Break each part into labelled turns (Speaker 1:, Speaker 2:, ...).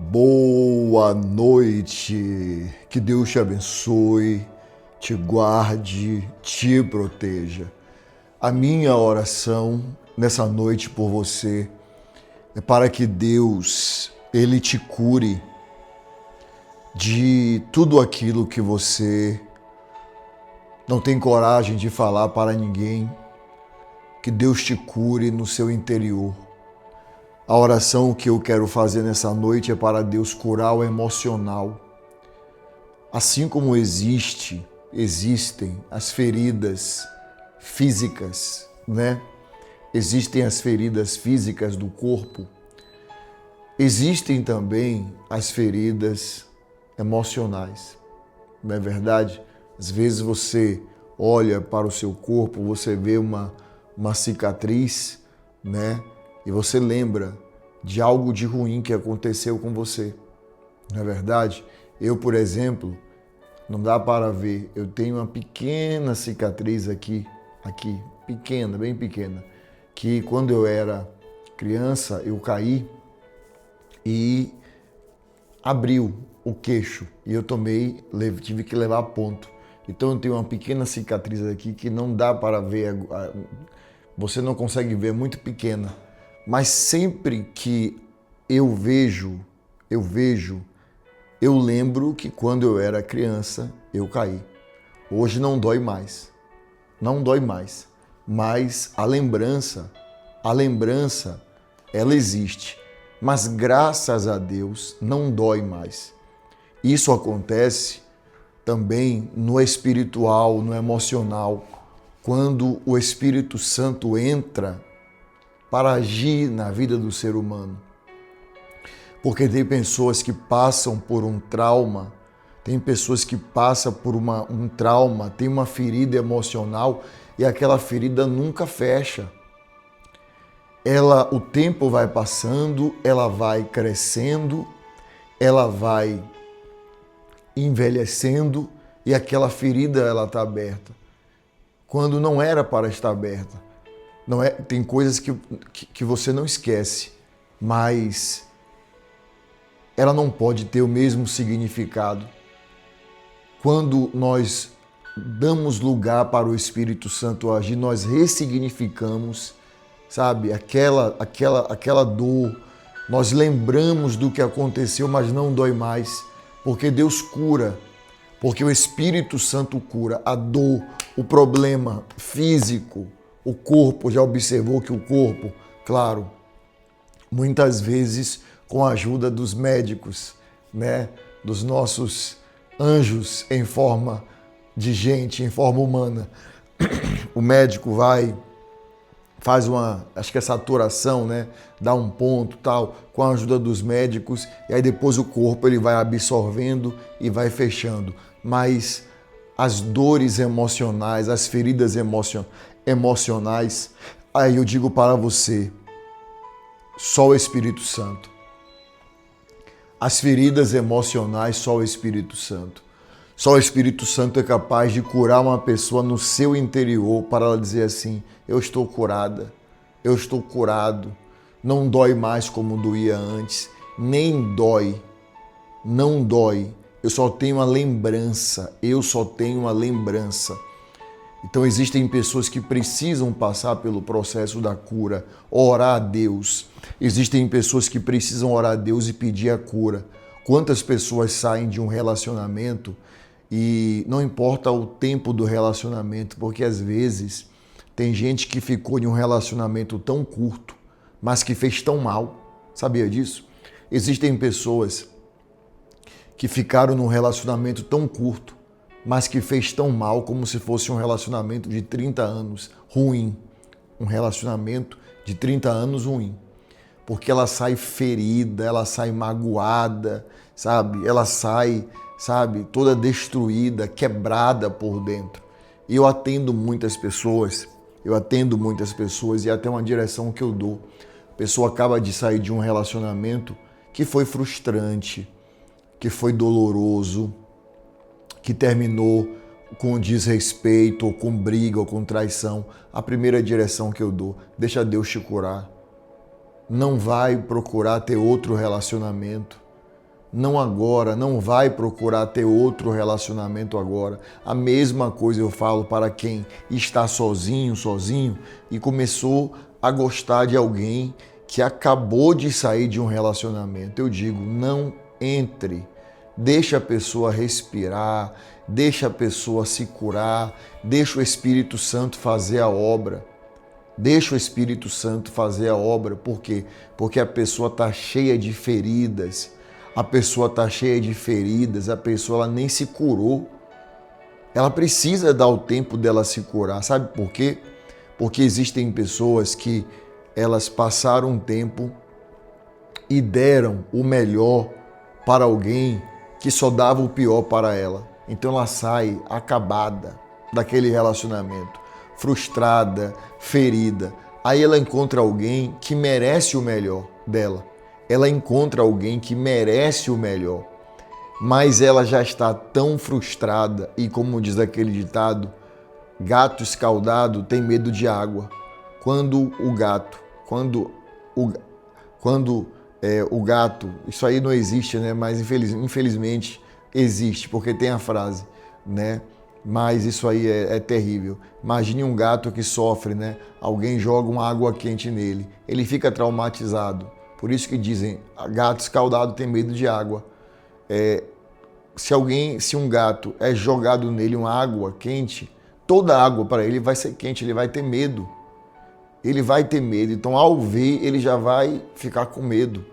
Speaker 1: Boa noite, que Deus te abençoe, te guarde, te proteja. A minha oração nessa noite por você é para que Deus, Ele te cure de tudo aquilo que você não tem coragem de falar para ninguém, que Deus te cure no seu interior. A oração que eu quero fazer nessa noite é para Deus curar o emocional. Assim como existem as feridas físicas, né? Existem as feridas físicas do corpo. Existem também as feridas emocionais. Não é verdade? Às vezes você olha para o seu corpo, você vê uma cicatriz, né? E você lembra de algo de ruim que aconteceu com você. Não é verdade? Eu, por exemplo, não dá para ver, eu tenho uma pequena cicatriz aqui, pequena, bem pequena, que quando eu era criança eu caí e abriu o queixo e eu tive que levar ponto. Então eu tenho uma pequena cicatriz aqui que não dá para ver, você não consegue ver, é muito pequena. Mas sempre que eu vejo, eu lembro que quando eu era criança, eu caí. Hoje não dói mais. Mas a lembrança, ela existe. Mas graças a Deus não dói mais. Isso acontece também no espiritual, no emocional, quando o Espírito Santo entra para agir na vida do ser humano. Porque tem pessoas que passam por um trauma, tem pessoas que passam por um trauma, tem uma ferida emocional e aquela ferida nunca fecha. O tempo vai passando, ela vai crescendo, ela vai envelhecendo e aquela ferida ela está aberta. Quando não era para estar aberta. Não é, tem coisas que você não esquece, mas ela não pode ter o mesmo significado. Quando nós damos lugar para o Espírito Santo agir, nós ressignificamos, sabe, aquela dor. Nós lembramos do que aconteceu, mas não dói mais, porque Deus cura, porque o Espírito Santo cura a dor, o problema físico. O corpo, já observou que o corpo, claro, muitas vezes com a ajuda dos médicos, né, dos nossos anjos em forma de gente, em forma humana, o médico faz acho que é saturação, né, dá um ponto, tal, com a ajuda dos médicos, e aí depois o corpo ele vai absorvendo e vai fechando. Mas as dores emocionais, as feridas emocionais, aí eu digo para você, só o Espírito Santo. As feridas emocionais, só o Espírito Santo. Só o Espírito Santo é capaz de curar uma pessoa no seu interior para ela dizer assim, eu estou curada, eu estou curado, não dói mais como doía antes, nem dói, não dói, eu só tenho uma lembrança. Então existem pessoas que precisam passar pelo processo da cura, orar a Deus. Existem pessoas que precisam orar a Deus e pedir a cura. Quantas pessoas saem de um relacionamento e não importa o tempo do relacionamento, porque às vezes tem gente que ficou em um relacionamento tão curto, mas que fez tão mal. Sabia disso? Existem pessoas que ficaram num relacionamento tão curto, mas que fez tão mal como se fosse um relacionamento de 30 anos ruim. Um relacionamento de 30 anos ruim. Porque ela sai ferida, ela sai magoada, sabe? Ela sai, sabe, toda destruída, quebrada por dentro. E eu atendo muitas pessoas e até uma direção que eu dou. A pessoa acaba de sair de um relacionamento que foi frustrante, que foi doloroso, que terminou com desrespeito, ou com briga, ou com traição. A primeira direção que eu dou, deixa Deus te curar. Não vai procurar ter outro relacionamento. não agora, não vai procurar ter outro relacionamento agora. A mesma coisa eu falo para quem está sozinho e começou a gostar de alguém que acabou de sair de um relacionamento. Eu digo, não entre. Deixa a pessoa respirar, deixa a pessoa se curar, deixa o Espírito Santo fazer a obra. Deixa o Espírito Santo fazer a obra. Por quê? Porque a pessoa está cheia de feridas. A pessoa está cheia de feridas, a pessoa ela nem se curou. Ela precisa dar o tempo dela se curar. Sabe por quê? Porque existem pessoas que elas passaram um tempo e deram o melhor para alguém que só dava o pior para ela. Então ela sai acabada daquele relacionamento, frustrada, ferida. Aí ela encontra alguém que merece o melhor dela. Ela encontra alguém que merece o melhor, mas ela já está tão frustrada e, como diz aquele ditado, gato escaldado tem medo de água. Quando o gato, isso aí não existe, né? Mas infelizmente existe, porque tem a frase, né? Mas isso aí é terrível. Imagine um gato que sofre, né? Alguém joga uma água quente nele, ele fica traumatizado. Por isso que dizem, gato escaldado tem medo de água. Se um gato é jogado nele uma água quente, toda água para ele vai ser quente, ele vai ter medo. Ele vai ter medo, então ao ver, ele já vai ficar com medo.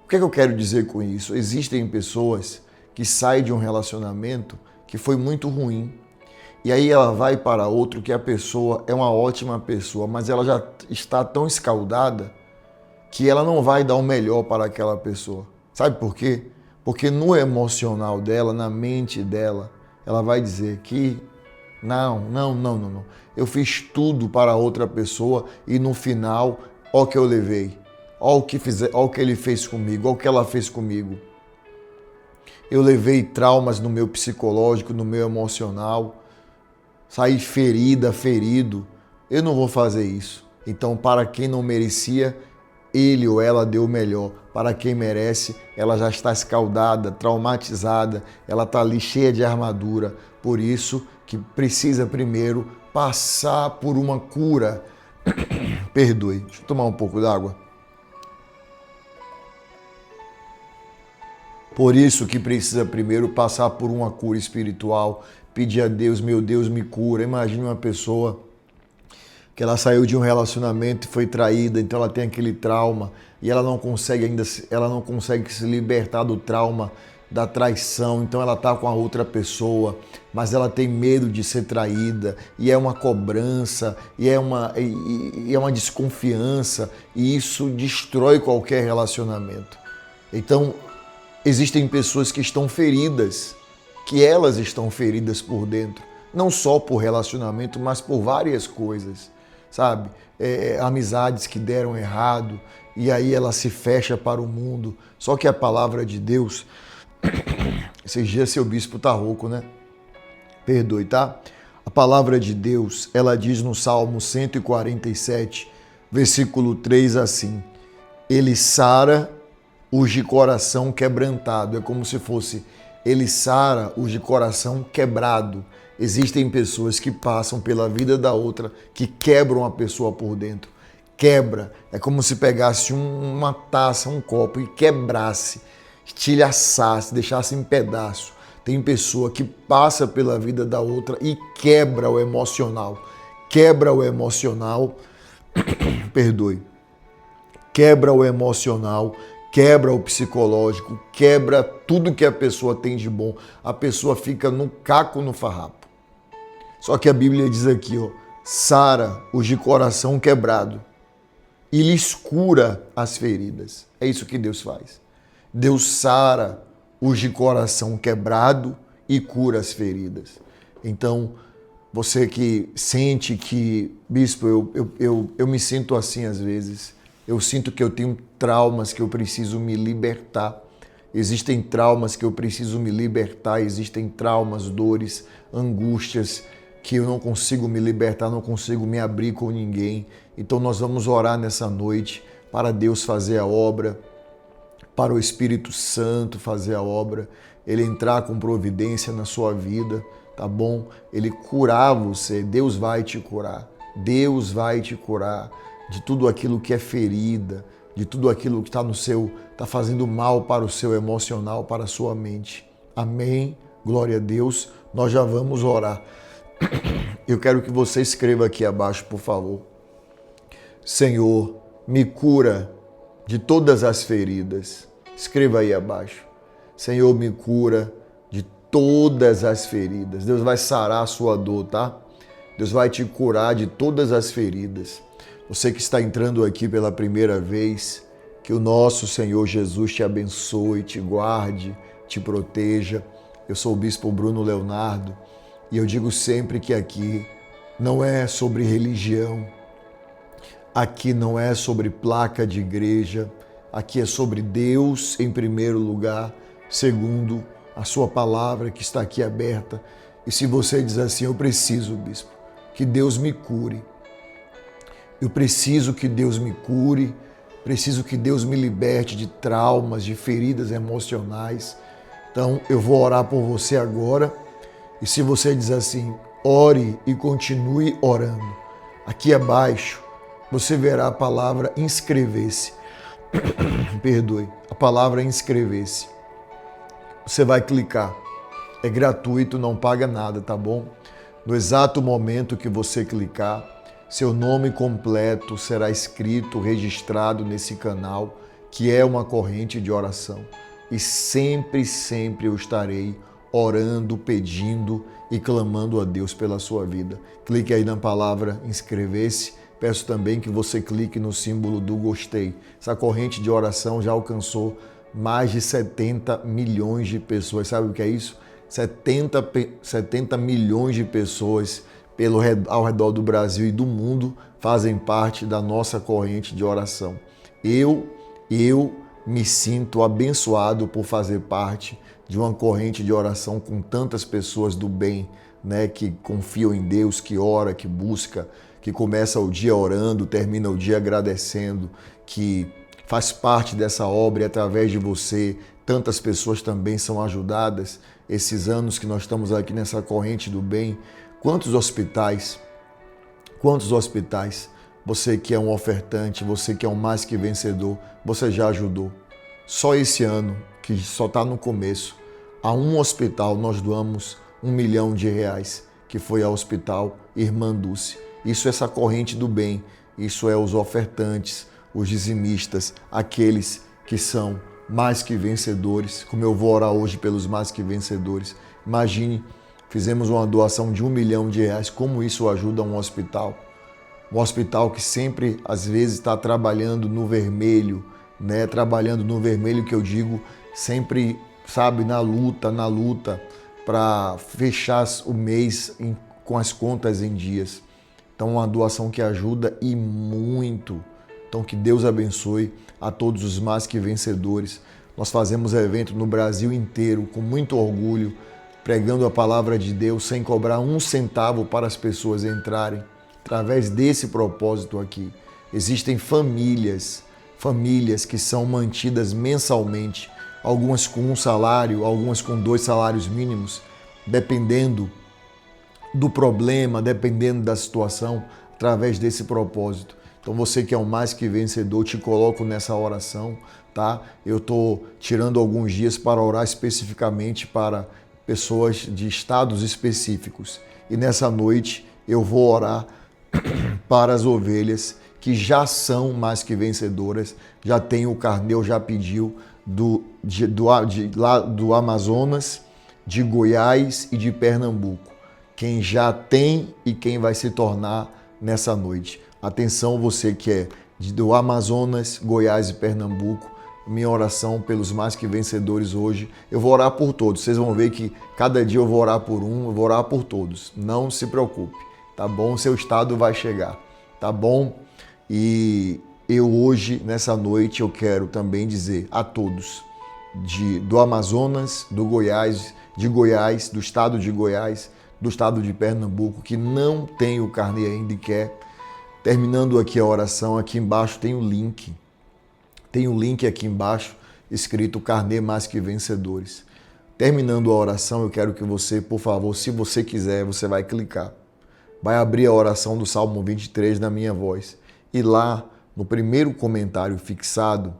Speaker 1: O que é que eu quero dizer com isso? Existem pessoas que saem de um relacionamento que foi muito ruim, e aí ela vai para outro que a pessoa é uma ótima pessoa, mas ela já está tão escaldada que ela não vai dar o melhor para aquela pessoa. Sabe por quê? Porque no emocional dela, na mente dela, ela vai dizer que não. Eu fiz tudo para outra pessoa e no final, ó o que eu levei. Ó o que ele fez comigo, ó o que ela fez comigo. Eu levei traumas no meu psicológico, no meu emocional. Saí ferido. Eu não vou fazer isso. Então, para quem não merecia, ele ou ela deu o melhor. Para quem merece, ela já está escaldada, traumatizada, ela está ali cheia de armadura. Por isso que precisa primeiro passar por uma cura. Perdoe, deixa eu tomar um pouco d'água. Por isso que precisa primeiro passar por uma cura espiritual, pedir a Deus, meu Deus, me cura. Imagine uma pessoa que ela saiu de um relacionamento e foi traída, então ela tem aquele trauma e ela não consegue se libertar do trauma da traição, então ela está com a outra pessoa, mas ela tem medo de ser traída e é uma cobrança e é uma desconfiança e isso destrói qualquer relacionamento. Então existem pessoas que estão feridas, que elas estão feridas por dentro, não só por relacionamento, mas por várias coisas. Sabe, amizades que deram errado e aí ela se fecha para o mundo. Só que a palavra de Deus, esses dias seu bispo tá rouco, né? Perdoe, tá? A palavra de Deus, ela diz no Salmo 147, versículo 3 assim: Ele sara os de coração quebrantado. É como se fosse, ele sara os de coração quebrado. Existem pessoas que passam pela vida da outra, que quebram a pessoa por dentro. Quebra. É como se pegasse uma taça, um copo e quebrasse, estilhaçasse, deixasse em pedaço. Tem pessoa que passa pela vida da outra e quebra o emocional. Quebra o emocional. Perdoe. Quebra o emocional. Quebra o psicológico. Quebra tudo que a pessoa tem de bom. A pessoa fica no caco, no farrapo. Só que a Bíblia diz aqui, ó, sara os de coração quebrado e lhes cura as feridas. É isso que Deus faz. Deus sara os de coração quebrado e cura as feridas. Então, você que sente que, bispo, eu me sinto assim às vezes. Eu sinto que eu tenho traumas que eu preciso me libertar. Existem traumas que eu preciso me libertar, existem traumas, dores, angústias que eu não consigo me libertar, não consigo me abrir com ninguém. Então nós vamos orar nessa noite para Deus fazer a obra, para o Espírito Santo fazer a obra, ele entrar com providência na sua vida, tá bom? Ele curar você, Deus vai te curar. Deus vai te curar de tudo aquilo que é ferida, de tudo aquilo que está fazendo mal para o seu emocional, para a sua mente. Amém? Glória a Deus. Nós já vamos orar. Eu quero que você escreva aqui abaixo, por favor. Senhor, me cura de todas as feridas. Escreva aí abaixo. Senhor, me cura de todas as feridas. Deus vai sarar a sua dor, tá? Deus vai te curar de todas as feridas. Você que está entrando aqui pela primeira vez, que o nosso Senhor Jesus te abençoe, te guarde, te proteja. Eu sou o Bispo Bruno Leonardo e eu digo sempre que aqui não é sobre religião, aqui não é sobre placa de igreja, aqui é sobre Deus em primeiro lugar, segundo a sua palavra que está aqui aberta. E se você diz assim, eu preciso, Bispo, que Deus me cure. Eu preciso que Deus me cure, preciso que Deus me liberte de traumas, de feridas emocionais. Então, eu vou orar por você agora. E se você diz assim, ore e continue orando. Aqui abaixo, você verá a palavra inscrever-se. Perdoe, a palavra inscrever-se. Você vai clicar. É gratuito, não paga nada, tá bom? No exato momento que você clicar, seu nome completo será escrito, registrado nesse canal, que é uma corrente de oração. E sempre, sempre eu estarei orando, pedindo e clamando a Deus pela sua vida. Clique aí na palavra inscrever-se. Peço também que você clique no símbolo do gostei. Essa corrente de oração já alcançou mais de 70 milhões de pessoas. Sabe o que é isso? 70 milhões de pessoas ao redor do Brasil e do mundo fazem parte da nossa corrente de oração. Eu me sinto abençoado por fazer parte de uma corrente de oração com tantas pessoas do bem, né, que confiam em Deus, que ora, que busca, que começa o dia orando, termina o dia agradecendo, que faz parte dessa obra e através de você tantas pessoas também são ajudadas. Esses anos que nós estamos aqui nessa corrente do bem, quantos hospitais, você que é um ofertante, você que é um mais que vencedor, você já ajudou. Só esse ano, que só está no começo, a um hospital nós doamos R$1 milhão, que foi ao Hospital Irmã Dulce. Isso é essa corrente do bem, isso é os ofertantes, os dizimistas, aqueles que são mais que vencedores, como eu vou orar hoje pelos mais que vencedores. Imagine, fizemos uma doação de R$1 milhão, como isso ajuda um hospital? Um hospital que sempre, às vezes, está trabalhando no vermelho, né? Trabalhando no vermelho, que eu digo, sempre, sabe, na luta, para fechar o mês com as contas em dias. Então, uma doação que ajuda e muito. Então, que Deus abençoe a todos os mais que vencedores. Nós fazemos evento no Brasil inteiro, com muito orgulho, pregando a palavra de Deus, sem cobrar um centavo para as pessoas entrarem. Através desse propósito aqui, existem famílias que são mantidas mensalmente, algumas com um salário, algumas com 2 salários mínimos, dependendo do problema, dependendo da situação, através desse propósito. Então você que é um mais que vencedor, te coloco nessa oração, tá? Eu estou tirando alguns dias para orar especificamente para pessoas de estados específicos. E nessa noite eu vou orar para as ovelhas que já são mais que vencedoras, já tem o carnê, já pediu do Amazonas, de Goiás e de Pernambuco. Quem já tem e quem vai se tornar nessa noite. Atenção, você que é do Amazonas, Goiás e Pernambuco, minha oração pelos mais que vencedores hoje. Eu vou orar por todos. Vocês vão ver que cada dia eu vou orar por um, eu vou orar por todos. Não se preocupe, tá bom? Seu estado vai chegar, tá bom? E eu hoje, nessa noite, eu quero também dizer a todos do Amazonas, do Goiás, do estado de Goiás, do estado de Pernambuco, que não tem o carnê ainda e quer. Terminando aqui a oração, aqui embaixo tem o link. Tem um link aqui embaixo escrito Carnê Mais Que Vencedores. Terminando a oração, eu quero que você, por favor, se você quiser, você vai clicar. Vai abrir a oração do Salmo 23 na minha voz. E lá, no primeiro comentário fixado,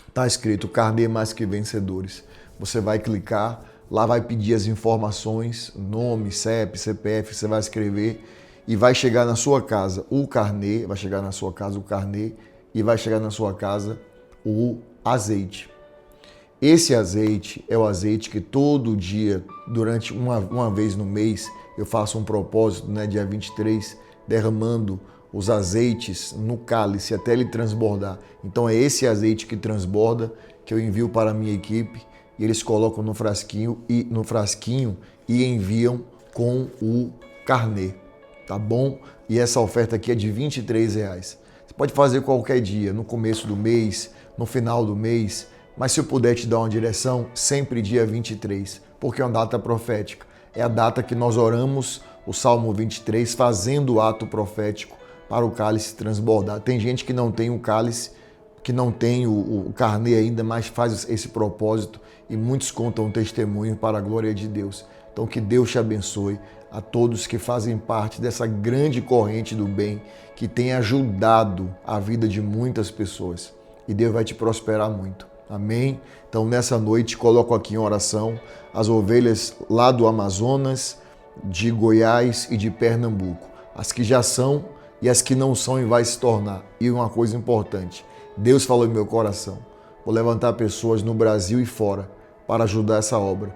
Speaker 1: está escrito Carnê Mais Que Vencedores. Você vai clicar, lá vai pedir as informações, nome, CEP, CPF, você vai escrever e vai chegar na sua casa o carnê, vai chegar na sua casa o carnê e vai chegar na sua casa o azeite. Esse azeite é o azeite que todo dia, durante uma vez no mês, eu faço um propósito, dia 23, derramando os azeites no cálice até ele transbordar. Então é esse azeite que transborda que eu envio para a minha equipe e eles colocam no frasquinho e enviam com o carnê, tá bom? E essa oferta aqui é de R$23. Você pode fazer qualquer dia, no começo do mês, no final do mês, mas se eu puder te dar uma direção, sempre dia 23, porque é uma data profética. É a data que nós oramos o Salmo 23, fazendo o ato profético para o cálice transbordar. Tem gente que não tem o cálice, que não tem o carnê ainda, mas faz esse propósito e muitos contam testemunho para a glória de Deus. Então que Deus te abençoe a todos que fazem parte dessa grande corrente do bem que tem ajudado a vida de muitas pessoas. E Deus vai te prosperar muito. Amém? Então nessa noite coloco aqui em oração as ovelhas lá do Amazonas, de Goiás e de Pernambuco. As que já são e as que não são e vai se tornar. E uma coisa importante, Deus falou em meu coração, vou levantar pessoas no Brasil e fora para ajudar essa obra.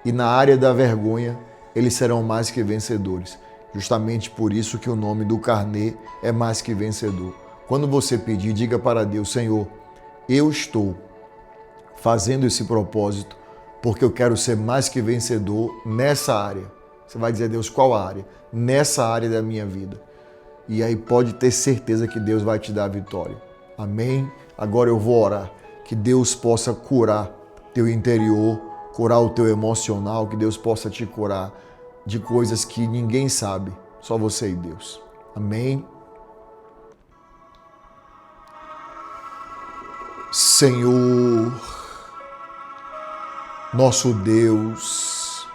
Speaker 1: E na área da vergonha, eles serão mais que vencedores. Justamente por isso que o nome do carnê é mais que vencedor. Quando você pedir, diga para Deus, Senhor, eu estou fazendo esse propósito porque eu quero ser mais que vencedor nessa área. Você vai dizer a Deus qual área? Nessa área da minha vida. E aí pode ter certeza que Deus vai te dar a vitória. Amém? Agora eu vou orar. Que Deus possa curar teu interior, curar o teu emocional, que Deus possa te curar de coisas que ninguém sabe, só você e Deus. Amém? Senhor, nosso Deus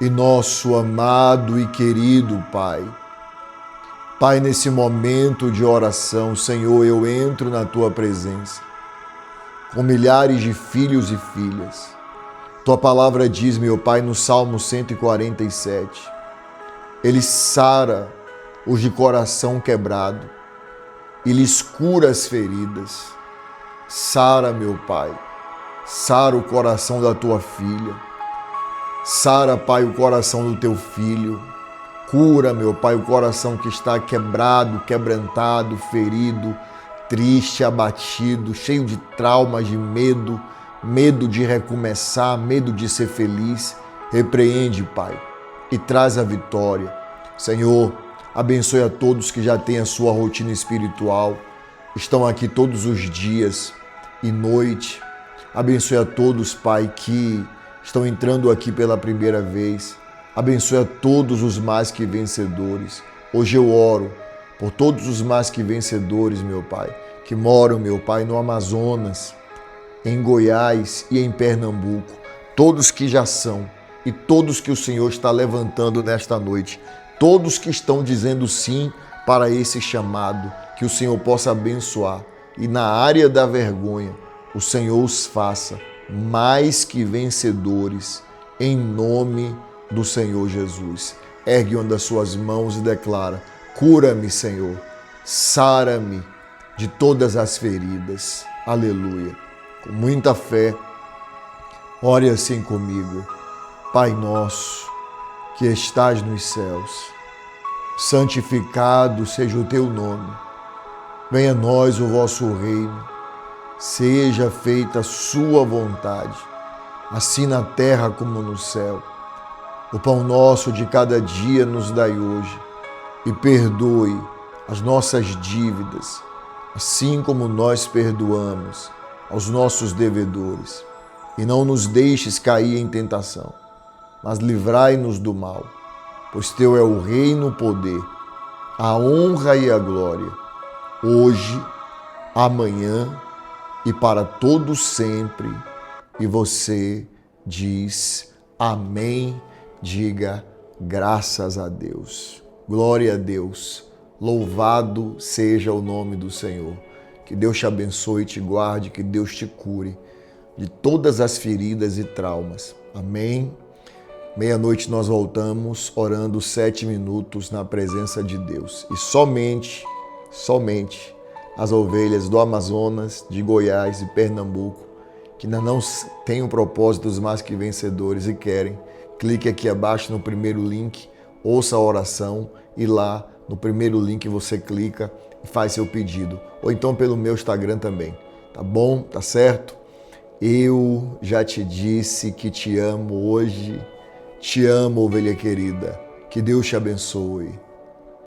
Speaker 1: e nosso amado e querido Pai, Pai, nesse momento de oração, Senhor, eu entro na Tua presença com milhares de filhos e filhas. Tua palavra diz, meu Pai, no Salmo 147, Ele sara os de coração quebrado e lhes cura as feridas. Sara, meu Pai, sara o coração da Tua filha. Sara, Pai, o coração do Teu filho. Cura, meu Pai, o coração que está quebrado, quebrantado, ferido, triste, abatido, cheio de traumas, de medo, medo de recomeçar, medo de ser feliz. Repreende, Pai, e traz a vitória. Senhor, abençoe a todos que já têm a sua rotina espiritual, estão aqui todos os dias e noite. Abençoe a todos, Pai, que estão entrando aqui pela primeira vez. Abençoe a todos os mais que vencedores. Hoje eu oro por todos os mais que vencedores, meu Pai, que moram, meu Pai, no Amazonas, em Goiás e em Pernambuco. Todos que já são e todos que o Senhor está levantando nesta noite. Todos que estão dizendo sim para esse chamado, que o Senhor possa abençoar. E na área da vergonha, o Senhor os faça mais que vencedores, em nome do Senhor Jesus. Ergue uma das suas mãos e declara: cura-me, Senhor, sara-me de todas as feridas. Aleluia. Com muita fé, ore assim comigo. Pai nosso, que estás nos céus, santificado seja o teu nome. Venha a nós o vosso reino. Seja feita a sua vontade, assim na terra como no céu. O pão nosso de cada dia nos dai hoje, e perdoe as nossas dívidas, assim como nós perdoamos aos nossos devedores. E não nos deixes cair em tentação, mas livrai-nos do mal, pois teu é o reino, o poder, a honra e a glória, hoje, amanhã e para todo sempre. E você diz amém. Diga graças a Deus. Glória a Deus. Louvado seja o nome do Senhor. Que Deus te abençoe e te guarde, que Deus te cure de todas as feridas e traumas. Amém. Meia-noite nós voltamos orando 7 minutos na presença de Deus. E somente as ovelhas do Amazonas, de Goiás e Pernambuco, que ainda não têm o propósito dos mais que vencedores e querem, clique aqui abaixo no primeiro link, ouça a oração e lá no primeiro link você clica e faz seu pedido. Ou então pelo meu Instagram também. Tá bom? Tá certo? Eu já te disse que te amo hoje. Te amo, ovelha querida. Que Deus te abençoe.